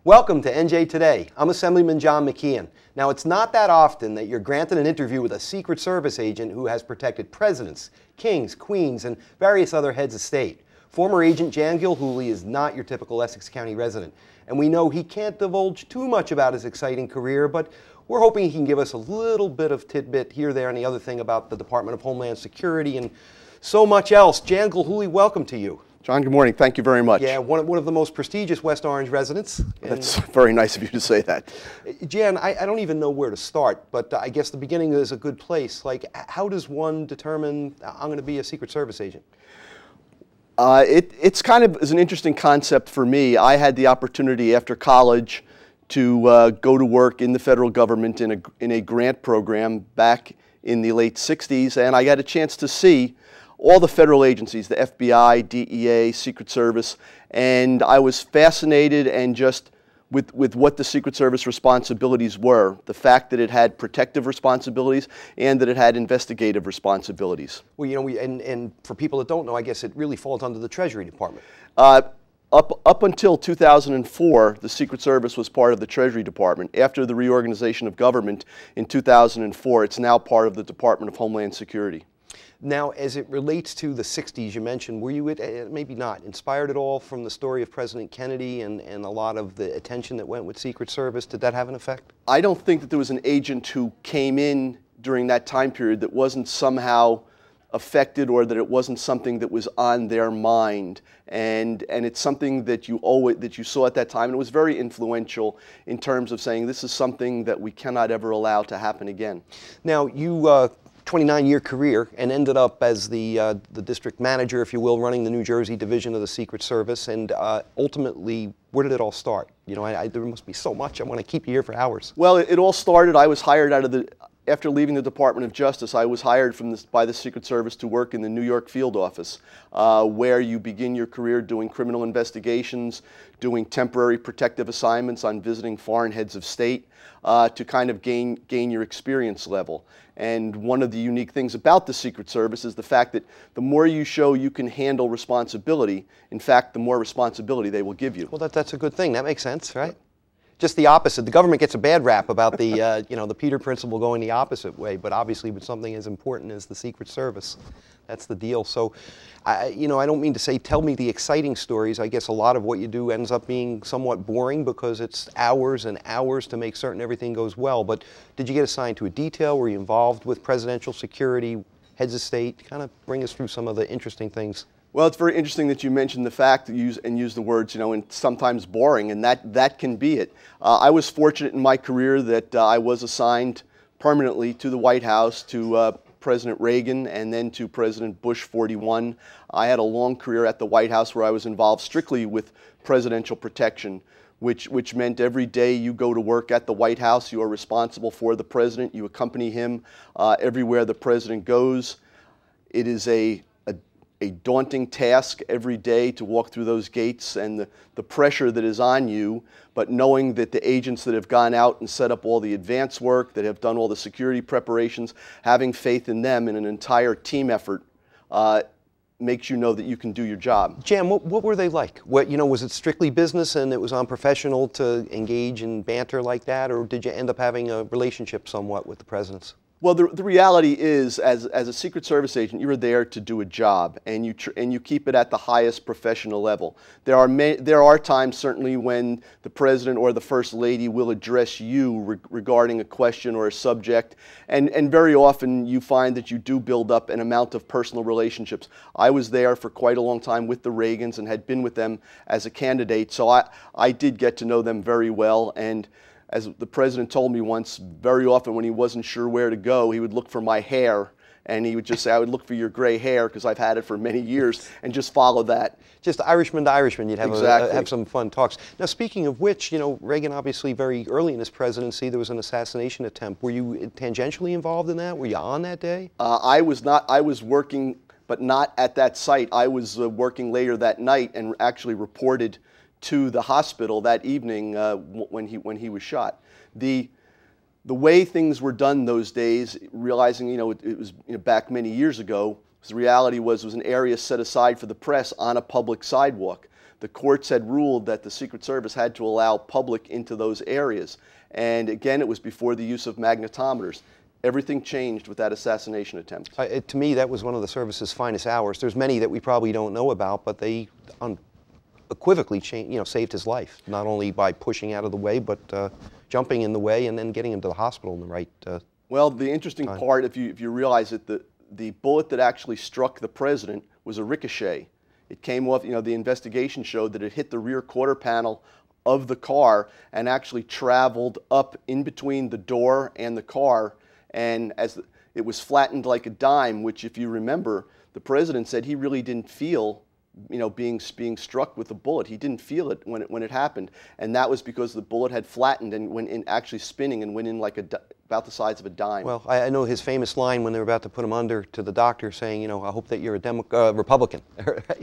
Welcome to NJ Today. I'm Assemblyman John McKeon. Now, it's not that often that you're granted an interview with a Secret Service agent who has protected presidents, kings, queens, and various other heads of state. Former agent Jan Gilhooly is not your typical Essex County resident, and we know he can't divulge too much about his exciting career, but we're hoping he can give us a little bit of tidbit here, there, and the other thing about the Department of Homeland Security and so much else. Jan Gilhooly, welcome to you. John, good morning. Thank you very much. Yeah, one of the most prestigious West Orange residents. That's very nice of you to say that. Jan, I don't even know where to start, but I guess the beginning is a good place. Like, how does one determine I'm going to be a Secret Service agent? It's kind of is an interesting concept for me. I had the opportunity after college to go to work in the federal government in a grant program back in the late 60s, and I got a chance to see all the federal agencies, the FBI, DEA, Secret Service, and I was fascinated and just with what the Secret Service responsibilities were, the fact that it had protective responsibilities and that it had investigative responsibilities. Well, you know, and for people that don't know, I guess it really falls under the Treasury Department. Up until 2004, the Secret Service was part of the Treasury Department. After the reorganization of government in 2004, it's now part of the Department of Homeland Security. Now, as it relates to the 60s, you mentioned, were you, maybe not, inspired at all from the story of President Kennedy and a lot of the attention that went with Secret Service? Did that have an effect? I don't think that there was an agent who came in during that time period that wasn't somehow affected or that it wasn't something that was on their mind. And it's something that you saw at that time, and it was very influential in terms of saying this is something that we cannot ever allow to happen again. Now, you 29-year career and ended up as the district manager, if you will, running the New Jersey division of the Secret Service. And ultimately, where did it all start? You know, there must be so much. I want to keep you here for hours. Well, it all started, I was hired after leaving the Department of Justice, I was hired by the Secret Service to work in the New York field office, where you begin your career doing criminal investigations, doing temporary protective assignments on visiting foreign heads of state, to kind of gain your experience level. And one of the unique things about the Secret Service is the fact that the more you show you can handle responsibility, in fact, the more responsibility they will give you. Well, that's a good thing. That makes sense, right? Just the opposite. The government gets a bad rap about the, you know, the Peter principle going the opposite way, but obviously with something as important as the Secret Service, that's the deal. So, you know, I don't mean to say tell me the exciting stories. I guess a lot of what you do ends up being somewhat boring because it's hours and hours to make certain everything goes well. But did you get assigned to a detail? Were you involved with presidential security, heads of state? Kind of bring us through some of the interesting things. Well, it's very interesting that you mentioned the fact that use the words, you know, and sometimes boring, and that can be it. I was fortunate in my career that I was assigned permanently to the White House, to President Reagan, and then to President Bush 41. I had a long career at the White House where I was involved strictly with presidential protection, which meant every day you go to work at the White House, you are responsible for the president, you accompany him everywhere the president goes. It is a daunting task every day to walk through those gates and the pressure that is on you, but knowing that the agents that have gone out and set up all the advance work, that have done all the security preparations, having faith in them in an entire team effort makes you know that you can do your job. Jan, what were they like? What, you know, was it strictly business and it was unprofessional to engage in banter like that, or did you end up having a relationship somewhat with the presidents? Well, the reality is, as a Secret Service agent, you're there to do a job, and you keep it at the highest professional level. There are times, certainly, when the President or the First Lady will address you regarding a question or a subject, and very often you find that you do build up an amount of personal relationships. I was there for quite a long time with the Reagans and had been with them as a candidate, so I did get to know them very well. And as the president told me once, very often when he wasn't sure where to go, he would look for my hair, and he would just say, I would look for your gray hair because I've had it for many years, and just follow that. Just Irishman to Irishman, you'd have, exactly. Have some fun talks. Now, speaking of which, you know, Reagan obviously very early in his presidency, there was an assassination attempt. Were you tangentially involved in that? Were you on that day? I was not. I was working, but not at that site. I was working later that night and actually reported to the hospital that evening when he was shot. The way things were done those days, realizing it was back many years ago, the reality was it was an area set aside for the press on a public sidewalk. the courts had ruled that the Secret Service had to allow public into those areas. And again, it was before the use of magnetometers. Everything changed with that assassination attempt. To me, that was one of the service's finest hours. There's many that we probably don't know about, but they unequivocally saved his life, not only by pushing out of the way, but jumping in the way and then getting him to the hospital in the right Well, the interesting part, if you realize that the bullet that actually struck the president was a ricochet. It came off, the investigation showed that it hit the rear quarter panel of the car and actually traveled up in between the door and the car, and as it was flattened like a dime, which, if you remember, the president said he really didn't feel being struck with the bullet. He didn't feel it when it happened, and that was because the bullet had flattened and went in, actually spinning, and went in like about the size of a dime. Well, I know his famous line when they were about to put him under to the doctor, saying, I hope that you're a Republican.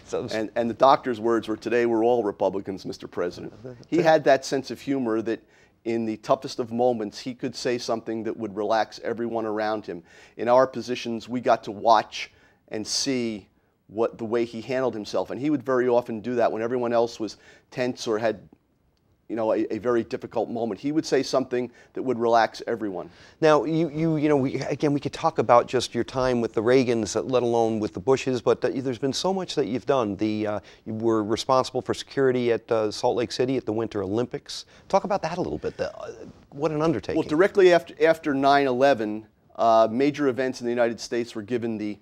So and the doctor's words were, "Today we're all Republicans, Mr. President." He had that sense of humor that in the toughest of moments, he could say something that would relax everyone around him. In our positions, we got to watch and see the way he handled himself, and he would very often do that when everyone else was tense or had a very difficult moment. He would say something that would relax everyone. Now, we could talk about just your time with the Reagans, let alone with the Bushes, but there's been so much that you've done. You were responsible for security at Salt Lake City at the Winter Olympics. Talk about that a little bit. What an undertaking. Well, directly after 9/11, major events in the United States were given the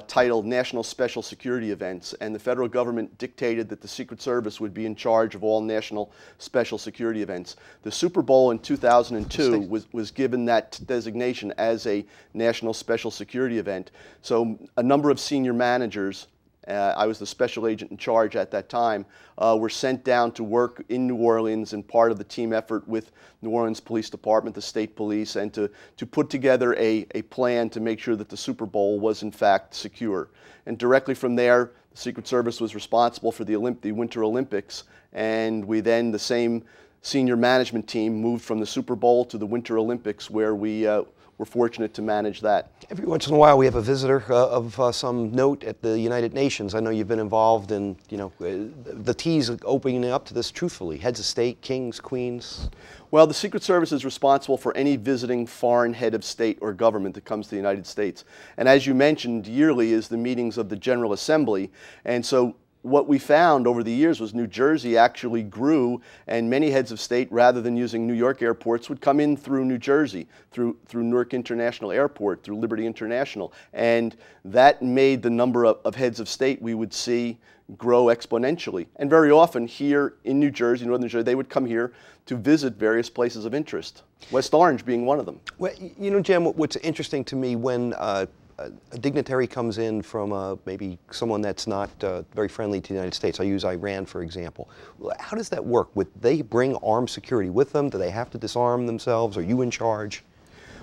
titled National Special Security Events, and the federal government dictated that the Secret Service would be in charge of all national special security events. The Super Bowl in 2002 was given that designation as a national special security event. So a number of senior managers, I was the special agent in charge at that time, were sent down to work in New Orleans and part of the team effort with New Orleans Police Department, the state police, and to put together a plan to make sure that the Super Bowl was in fact secure. And directly from there, the Secret Service was responsible for the Winter Olympics, and we then, the same senior management team, moved from the Super Bowl to the Winter Olympics, where we we're fortunate to manage that. Every once in a while we have a visitor of some note at the United Nations. I know you've been involved in, the T's opening up to this truthfully. Heads of state, kings, queens. Well, the Secret Service is responsible for any visiting foreign head of state or government that comes to the United States. And as you mentioned, yearly is the meetings of the General Assembly. And so what we found over the years was New Jersey actually grew, and many heads of state, rather than using New York airports, would come in through New Jersey, through Newark International Airport, through Liberty International. And that made the number of heads of state we would see grow exponentially. And very often here in New Jersey, Northern New Jersey, they would come here to visit various places of interest, West Orange being one of them. Well, Jan, what's interesting to me when a dignitary comes in from maybe someone that's not very friendly to the United States. I use Iran, for example. How does that work? Would they bring armed security with them? Do they have to disarm themselves? Are you in charge?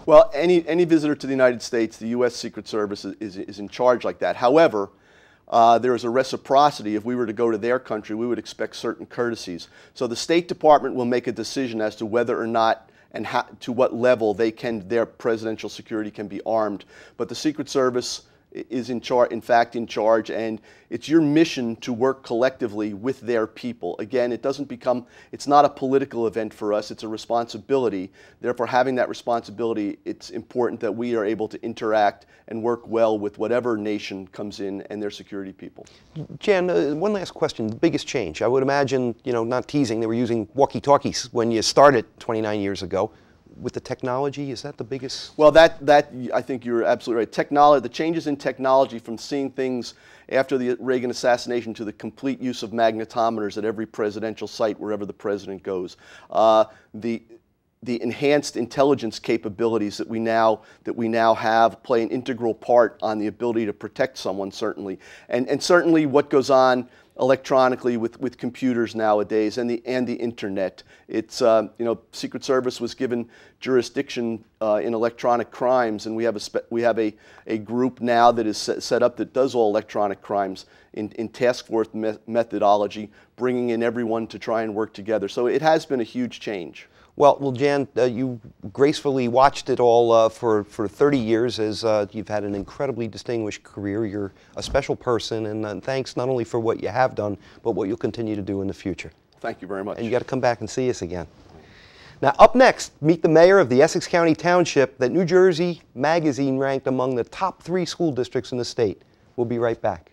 Well, any visitor to the United States, the U.S. Secret Service is in charge like that. However, there is a reciprocity. If we were to go to their country, we would expect certain courtesies. So the State Department will make a decision as to whether or not and to what level their presidential security can be armed. But the Secret Service is in fact in charge, and it's your mission to work collectively with their people. Again, it's not a political event for us, it's a responsibility. Therefore, having that responsibility, it's important that we are able to interact and work well with whatever nation comes in and their security people. Jan, one last question, the biggest change. I would imagine, not teasing, they were using walkie-talkies when you started 29 years ago. With the technology, is that the biggest? Well, that I think you're absolutely right. Technology, the changes in technology from seeing things after the Reagan assassination to the complete use of magnetometers at every presidential site wherever the president goes. The enhanced intelligence capabilities that we now have play an integral part on the ability to protect someone, certainly, and certainly what goes on electronically with computers nowadays and the internet. It's Secret Service was given jurisdiction in electronic crimes, and we have a group now that is set up that does all electronic crimes in task force methodology, bringing in everyone to try and work together. So it has been a huge change. Well, Jan, you gracefully watched it all for 30 years as you've had an incredibly distinguished career. You're a special person, and thanks not only for what you have done, but what you'll continue to do in the future. Thank you very much. And you got to come back and see us again. Now, up next, meet the mayor of the Essex County Township that New Jersey Magazine ranked among the top 3 school districts in the state. We'll be right back.